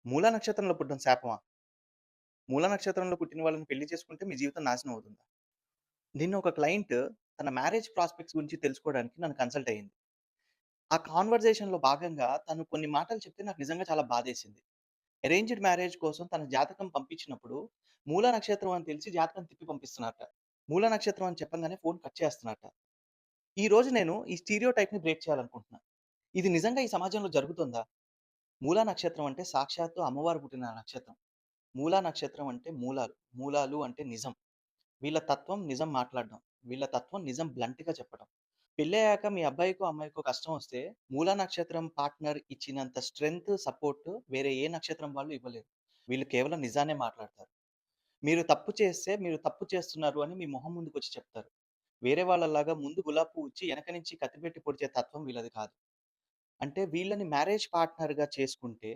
మూలా నక్షత్రంలో పుట్టడం శాపమా? మూలా నక్షత్రంలో పుట్టిన వాళ్ళని పెళ్లి చేసుకుంటే మీ జీవితం నాశనం అవుతుందా? నిన్న ఒక క్లయింట్ తన మ్యారేజ్ ప్రాస్పెక్ట్స్ గురించి తెలుసుకోవడానికి నన్ను కన్సల్ట్ అయ్యింది. ఆ కాన్వర్జేషన్‌లో భాగంగా తను కొన్ని మాటలు చెప్తే నాకు నిజంగా చాలా బాధేసింది. అరేంజ్డ్ మ్యారేజ్ కోసం తన జాతకం పంపించినప్పుడు మూలా నక్షత్రం అని తెలిసి జాతకం తిప్పి పంపిస్తున్నారట. మూలా నక్షత్రం అని చెప్పంగానే ఫోన్ కట్ చేస్తున్నారట. ఈరోజు నేను ఈ స్టీరియోటైప్‌ని బ్రేక్ చేయాలనుకుంటున్నా. ఇది నిజంగా ఈ సమాజంలో జరుగుతుందా? మూలా నక్షత్రం అంటే సాక్షాత్తు అమ్మవారు పుట్టిన నక్షత్రం. మూలా నక్షత్రం అంటే మూలాలు. మూలాలు అంటే నిజం. వీళ్ళ తత్వం నిజం మాట్లాడడం. వీళ్ళ తత్వం నిజం బ్లంట్‌గా చెప్పడం. పెళ్ళయ్యాక మీ అబ్బాయికో, అమ్మాయికో కష్టం వస్తే మూలా నక్షత్రం పార్ట్నర్ ఇచ్చినంత స్ట్రెంత్, సపోర్ట్ వేరే ఏ నక్షత్రం వాళ్ళు ఇవ్వలేరు. వీళ్ళు కేవలం నిజాన్నే మాట్లాడతారు. మీరు తప్పు చేస్తే మీరు తప్పు చేస్తున్నారు అని మీ మొహం ముందుకొచ్చి చెప్తారు. వేరే వాళ్ళలాగా ముందు గులాబీ పువ్వు ఇచ్చి ఎనక నుంచి కత్తిపెట్టి పొడిచే తత్వం వీళ్ళది కాదు. అంటే వీళ్ళని మ్యారేజ్ పార్ట్నర్‌గా చేసుకుంటే,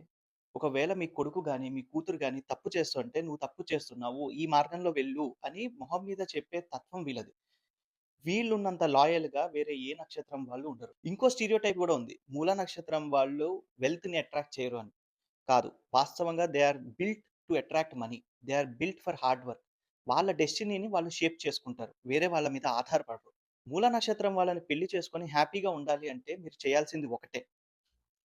ఒకవేళ మీ కొడుకు గాని, మీ కూతురు గాని తప్పు చేస్తుంటే, "నువ్వు తప్పు చేస్తున్నావు. ఈ మార్గంలో వెళ్ళు" అని మొహం మీద చెప్పే తత్వం వీళ్ళది. వీళ్ళున్నంత లాయల్‌గా వేరే ఏ నక్షత్రం వాళ్ళు ఉండరు. ఇంకో స్టీరియోటైప్ గూడా ఉంది. మూల నక్షత్రం వాళ్ళు వెల్త్‌ని అట్రాక్ట్ చేయరు అని. కాదు. వాస్తవంగా they are built to attract money. They are built for hard work. వాళ్ళ డెస్టినీని వాళ్ళు షేప్ చేసుకుంటారు. వేరే వాళ్ళ మీద ఆధారపడరు. మూల నక్షత్రం వాళ్ళని పెళ్లి చేసుకొని హ్యాపీగా ఉండాలి అంటే మీరు చేయాల్సింది ఒకటే.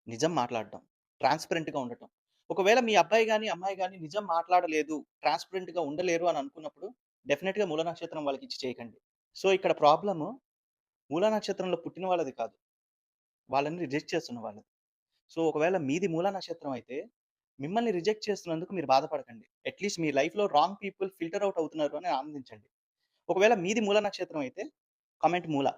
నిజం మాట్లాడడం. ట్రాన్స్‌పరెంట్‌గా ఉండటం. ఒకవేళ మీ అబ్బాయి గాని, అమ్మాయి గాని నిజం మాట్లాడలేదు, ట్రాన్స్‌పరెంట్‌గా ఉండలేరు అని అనుకున్నప్పుడు డెఫినిట్‌గా మూల నక్షత్రం వాళ్ళకిచ్చి చేయకండి. సో, ఇక్కడ ప్రాబ్లము మూలా నక్షత్రంలో పుట్టిన వాళ్ళది కాదు. వాళ్ళని రిజెక్ట్ చేస్తున్న వాళ్ళది. సో, ఒకవేళ మీది మూలా నక్షత్రం అయితే, మిమ్మల్ని రిజెక్ట్ చేస్తున్నందుకు మీరు బాధపడకండి. అట్‌లీస్ట్ మీ లైఫ్‌లో రాంగ్ పీపుల్ ఫిల్టర్ ఔట్ అవుతున్నారు అని ఆనందించండి. ఒకవేళ మీది మూల నక్షత్రం అయితే కామెంట్ మూల.